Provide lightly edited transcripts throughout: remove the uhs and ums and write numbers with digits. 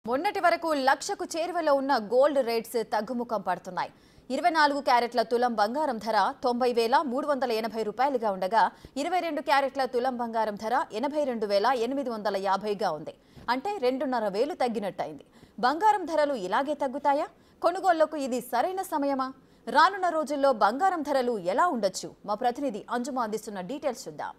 మొన్నటి వరకు లక్షకు చేరువలో ఉన్న గోల్డ్ రేట్స్ తగ్గుముఖం పడుతున్నాయి. 24 క్యారెట్ల తులం బంగారం ధర 90,380 రూపాయలుగా ఉండగా 22 క్యారెట్ల తులం బంగారం ధర 82,850గా ఉంది. అంటే 2.5 తగ్గినట్టయింది. బంగారం ధరలు ఇలాగే తగ్గుతాయా? కొనుగోళ్లకు ఇది సరైన సమయమా? రానున్న రోజుల్లో బంగారం ధరలు ఎలా ఉండొచ్చు? మా ప్రతినిధి అంజుమ అందిస్తున్న డీటెయిల్స్ చూద్దాం.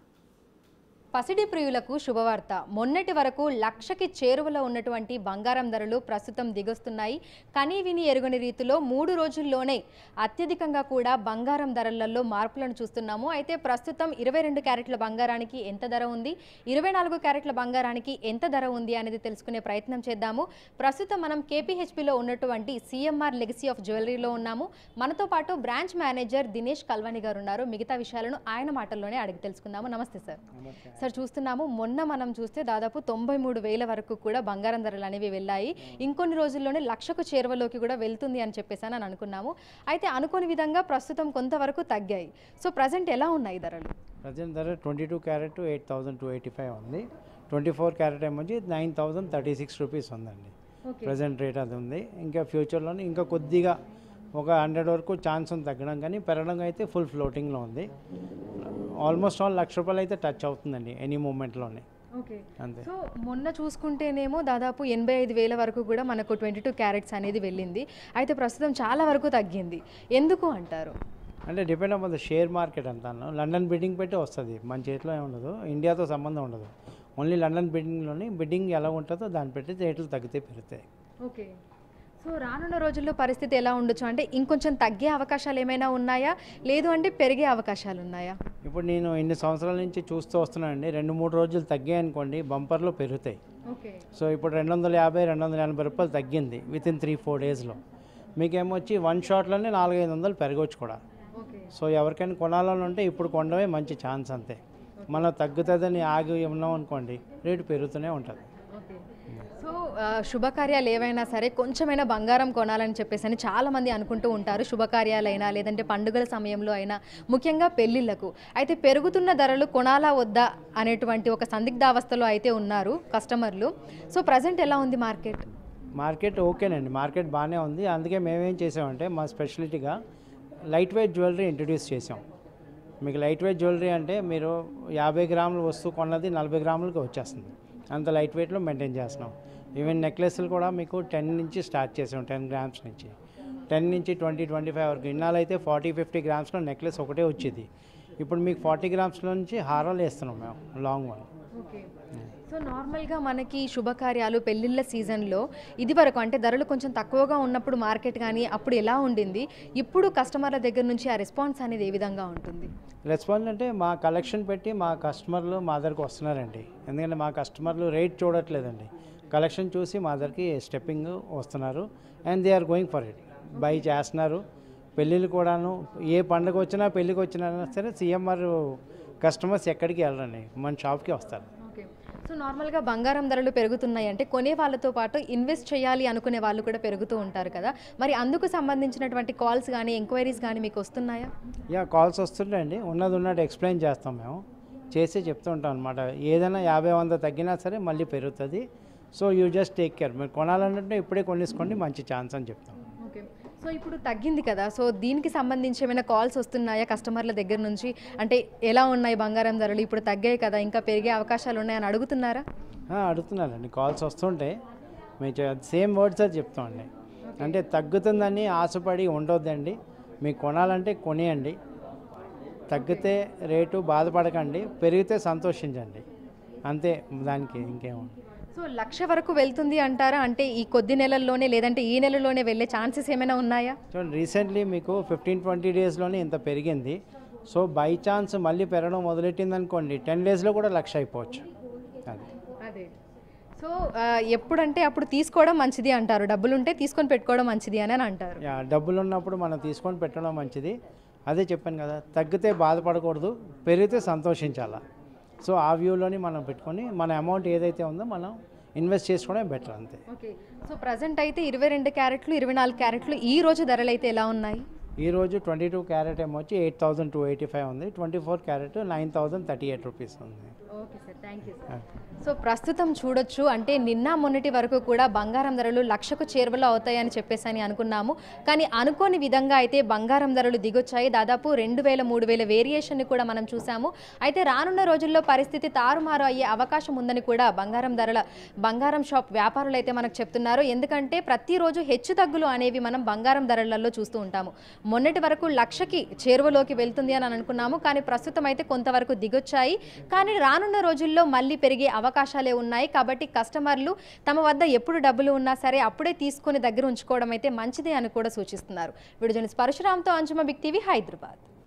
పసిడి ప్రియులకు శుభవార్త. మొన్నటి వరకు లక్షకి చేరువలో ఉన్నటువంటి బంగారం ధరలు ప్రస్తుతం దిగొస్తున్నాయి. కనీ విని ఎరుగని రీతిలో 3 రోజుల్లోనే అత్యధికంగా కూడా బంగారం ధరలలో మార్పులను చూస్తున్నాము. అయితే ప్రస్తుతం 22 క్యారెట్ల బంగారానికి ఎంత ధర ఉంది, 24 క్యారెట్ల బంగారానికి ఎంత ధర ఉంది అనేది తెలుసుకునే ప్రయత్నం చేద్దాము. ప్రస్తుతం మనం కేపీహెచ్పిలో ఉన్నటువంటి సిఎంఆర్ లెగసీ ఆఫ్ జ్యువెలరీలో ఉన్నాము. మనతో పాటు బ్రాంచ్ మేనేజర్ దినేష్ కల్వాణి గారు ఉన్నారు. మిగతా విషయాలను ఆయన మాటల్లోనే అడిగి తెలుసుకుందాము. నమస్తే సార్. సార్, చూస్తున్నాము మొన్న మనం చూస్తే దాదాపు 93,000 వరకు కూడా బంగారం ధరలు అనేవి వెళ్ళాయి. ఇంకొన్ని రోజుల్లోనే లక్షకు చేరువలోకి కూడా వెళ్తుంది అని చెప్పేసి అని అనుకున్నాము. అయితే అనుకోని విధంగా ప్రస్తుతం కొంతవరకు తగ్గాయి. సో ప్రజెంట్ ఎలా ఉన్నాయి ధరలు? ప్రజెంట్ ధర 22 క్యారెట్ 8,285 ఉంది. 24 క్యారెట్ ఏమొచ్చి 9,036 రూపీస్ ఉందండి. ప్రజెంట్ రేట్ అది ఉంది. ఇంకా ఫ్యూచర్లోనే ఇంకా కొద్దిగా ఒక 100 వరకు ఛాన్స్ ఉంది తగ్గడం, కానీ పెరగడం అయితే ఫుల్ ఫ్లోటింగ్లో ఉంది. ఆల్మోస్ట్ ఆల్ ₹1,00,000 అయితే టచ్ అవుతుందండి ఎనీ మూమెంట్లోనే. ఓకే, అంతే. సో మొన్న చూసుకుంటేనేమో దాదాపు 85,000 వరకు కూడా మనకు 22 క్యారెట్స్ అనేది వెళ్ళింది. అయితే ప్రస్తుతం చాలా వరకు తగ్గింది. ఎందుకు అంటారు? అంటే depend up the share market అంతాను. లండన్ బిడ్డింగ్ పెట్టి వస్తుంది, మన చేతిలో ఉండదు, ఇండియాతో సంబంధం ఉండదు. ఓన్లీ లండన్ బిడ్డింగ్లోని బిడ్డింగ్ ఎలా ఉంటుందో దాన్ని పెట్టి రేట్లు తగ్గితే పెరుగుతాయి. ఓకే, సో రానున్న రోజుల్లో పరిస్థితి ఎలా ఉండొచ్చు? అంటే ఇంకొంచెం తగ్గే అవకాశాలు ఏమైనా ఉన్నాయా, లేదు అంటే పెరిగే అవకాశాలు ఉన్నాయా? ఇప్పుడు నేను ఇన్ని సంవత్సరాల నుంచి చూస్తూ వస్తున్నానండి. 2-3 రోజులు తగ్గాయి అనుకోండి, బంపర్లో పెరుగుతాయి. ఓకే, సో ఇప్పుడు 250-280 రూపాయలు తగ్గింది వితిన్ 3-4 డేస్లో. మీకేమొచ్చి వన్ షాట్లోనే 400-500 పెరగవచ్చు కూడా. సో ఎవరికైనా కొనాలని ఉంటే ఇప్పుడు కొనడమే మంచి ఛాన్స్. అంతే, మనం తగ్గుతుందని ఆగి ఉన్నాం అనుకోండి, రేటు పెరుగుతూనే ఉంటుంది. సో శుభకార్యాలు ఏవైనా సరే కొంచెమైనా బంగారం కొనాలని చెప్పేసి అని చాలామంది అనుకుంటూ ఉంటారు. శుభకార్యాలైనా లేదంటే పండుగల సమయంలో అయినా, ముఖ్యంగా పెళ్ళిళ్ళకు. అయితే పెరుగుతున్న ధరలు కొనాలా వద్దా అనేటువంటి ఒక సందిగ్ధావస్థలో అయితే ఉన్నారు కస్టమర్లు. సో ప్రజెంట్ ఎలా ఉంది మార్కెట్? మార్కెట్ ఓకేనండి, మార్కెట్ బాగానే ఉంది. అందుకే మేమేం చేసామంటే మా స్పెషాలిటీగా లైట్ వెయిట్ జ్యువెలరీ ఇంట్రడ్యూస్ చేసాం. మీకు లైట్ వెయిట్ జ్యువెలరీ అంటే మీరు 50 గ్రాముల వస్తువు కొన్నది 40 గ్రాములకి వచ్చేస్తుంది. అంత లైట్ వెయిట్లో మెయింటైన్ చేస్తున్నాం. ఈవెన్ నెక్లెస్లు కూడా మీకు 10 నుంచి స్టార్ట్ చేసాం, 10 గ్రామ్స్ నుంచి 10 నుంచి 20-25 వరకు. ఇన్నాళ్ళు అయితే 40-50 గ్రామ్స్లో నెక్లెస్ ఒకటే వచ్చేది. ఇప్పుడు మీకు 40 గ్రామ్స్లో నుంచి హారాలు వేస్తున్నాం మేము, లాంగ్ వన్. ఓకే, సో నార్మల్గా మనకి శుభకార్యాలు పెళ్ళిళ్ళ సీజన్లో ఇది వరకు అంటే ధరలు కొంచెం తక్కువగా ఉన్నప్పుడు మార్కెట్ కానీ అప్పుడు ఎలా ఉండింది, ఇప్పుడు కస్టమర్ల దగ్గర నుంచి ఆ రెస్పాన్స్ అనేది ఏ విధంగా ఉంటుంది? రెస్పాన్స్ అంటే మా కలెక్షన్ పెట్టి మా కస్టమర్లు మా దగ్గరకు వస్తున్నారండి. ఎందుకంటే మా కస్టమర్లు రేట్ చూడట్లేదండి, కలెక్షన్ చూసి మా దగ్గరికి స్టెప్పింగ్ వస్తున్నారు. And they are going for it, buy చేస్తున్నారు. పెళ్ళిళ్ళు కూడాను, ఏ పండుగ వచ్చినా పెళ్ళికి వచ్చినా సరే సిఎంఆర్ కస్టమర్స్ ఎక్కడికి వెళ్ళరండి, మన షాప్కి వస్తారు. ఓకే, సో నార్మల్గా బంగారం ధరలు పెరుగుతున్నాయి అంటే కొనే వాళ్ళతో పాటు ఇన్వెస్ట్ చేయాలి అనుకునే వాళ్ళు కూడా పెరుగుతూ ఉంటారు కదా. మరి అందుకు సంబంధించినటువంటి కాల్స్ కానీ ఎంక్వైరీస్ కానీ మీకు వస్తున్నాయా? యా, కాల్స్ వస్తుంటాయండి. ఉన్నట్టు ఎక్స్ప్లెయిన్ చేస్తాం మేము, చేసి చెప్తూ ఉంటాం అనమాట. ఏదైనా 50-100 తగ్గినా సరే మళ్ళీ పెరుగుతుంది. So you just take care. మీరు కొనాలంటే ఇప్పుడే కొనేసుకోండి, మంచి ఛాన్స్ అని చెప్తాం. ఓకే, సో ఇప్పుడు తగ్గింది కదా, సో దీనికి సంబంధించి ఏమైనా కాల్స్ వస్తున్నాయా కస్టమర్ల దగ్గర నుంచి? అంటే ఎలా ఉన్నాయి బంగారం ధరలు, ఇప్పుడు తగ్గాయి కదా, ఇంకా పెరిగే అవకాశాలు ఉన్నాయని అడుగుతున్నారా? అడుగుతున్నారండి, కాల్స్ వస్తుంటే మేము సేమ్ వర్డ్స్ అది చెప్తామండి. అంటే తగ్గుతుందని ఆశపడి ఉండొద్దండి, మీకు కొనాలంటే కొనియండి. తగ్గితే రేటు బాధపడకండి, పెరిగితే సంతోషించండి, అంతే. దానికి ఇంకేముంది. సో 1,00,000 వరకు వెళ్తుంది అంటారా? అంటే ఈ కొద్ది నెలల్లోనే లేదంటే ఈ నెలలోనే వెళ్ళే ఛాన్సెస్ ఏమైనా ఉన్నాయా? చూడండి, రీసెంట్లీ మీకు 15-20 డేస్లోనే ఇంత పెరిగింది. సో బై ఛాన్స్ మళ్ళీ పెరగడం మొదలెట్టింది అనుకోండి, 10 డేస్లో కూడా 1,00,000 అయిపోవచ్చు. అదే, సో ఎప్పుడంటే అప్పుడు తీసుకోవడం మంచిది అంటారు, డబ్బులుంటే తీసుకొని పెట్టుకోవడం మంచిది అని అంటారు. డబ్బులు ఉన్నప్పుడు మనం తీసుకొని పెట్టడం మంచిది. అదే చెప్పాను కదా, తగ్గితే బాధపడకూడదు, పెరిగితే సంతోషించాలా. సో ఆ వ్యూలోని మనం పెట్టుకొని మన అమౌంట్ ఏదైతే ఉందో మనం ఇన్వెస్ట్ చేసుకోవడం బెటర్, అంతే. ఓకే, సో ప్రజెంట్ అయితే 22 క్యారెట్లు 24 క్యారెట్లు ఈ రోజు ధరలు అయితే ఎలా ఉన్నాయి? ఈరోజు 22 క్యారెట్ ఏమో వచ్చి 8,285 ఉంది, 24 క్యారెట్ 9,038 రూపీస్ ఉంది. Okay sir, thank you sir. So ప్రస్తుతం చూడొచ్చు, అంటే నిన్న మొన్నటి వరకు కూడా బంగారం ధరలు లక్షకు చేరువలో అవుతాయని చెప్పేసి అని అనుకున్నాము. కానీ అనుకోని విధంగా అయితే బంగారం ధరలు దిగొచ్చాయి. దాదాపు 2,000, 3,000 వేరియేషన్ని కూడా మనం చూసాము. అయితే రానున్న రోజుల్లో పరిస్థితి తారుమారు అయ్యే అవకాశం ఉందని కూడా బంగారం షాప్ వ్యాపారులు అయితే మనకు చెప్తున్నారు. ఎందుకంటే ప్రతిరోజు హెచ్చు తగ్గులు అనేవి మనం బంగారం ధరలలో చూస్తూ ఉంటాము. మొన్నటి వరకు లక్షకి చేరువలోకి వెళ్తుంది అని అనుకున్నాము, కానీ ప్రస్తుతం అయితే కొంతవరకు దిగొచ్చాయి. కానీ రానున్న రోజుల్లో మళ్ళీ పెరిగే అవకాశాలే ఉన్నాయి. కాబట్టి కస్టమర్లు తమ వద్ద ఎప్పుడు డబ్బులు ఉన్నా సరే అప్పుడే తీసుకొని దగ్గర ఉంచుకోవడం అయితే మంచిదే అని కూడా సూచిస్తున్నారు. వీడియో జర్నలిస్ట్ పరశురామ్తో అంజుమ, బిగ్ టీవీ, హైదరాబాద్.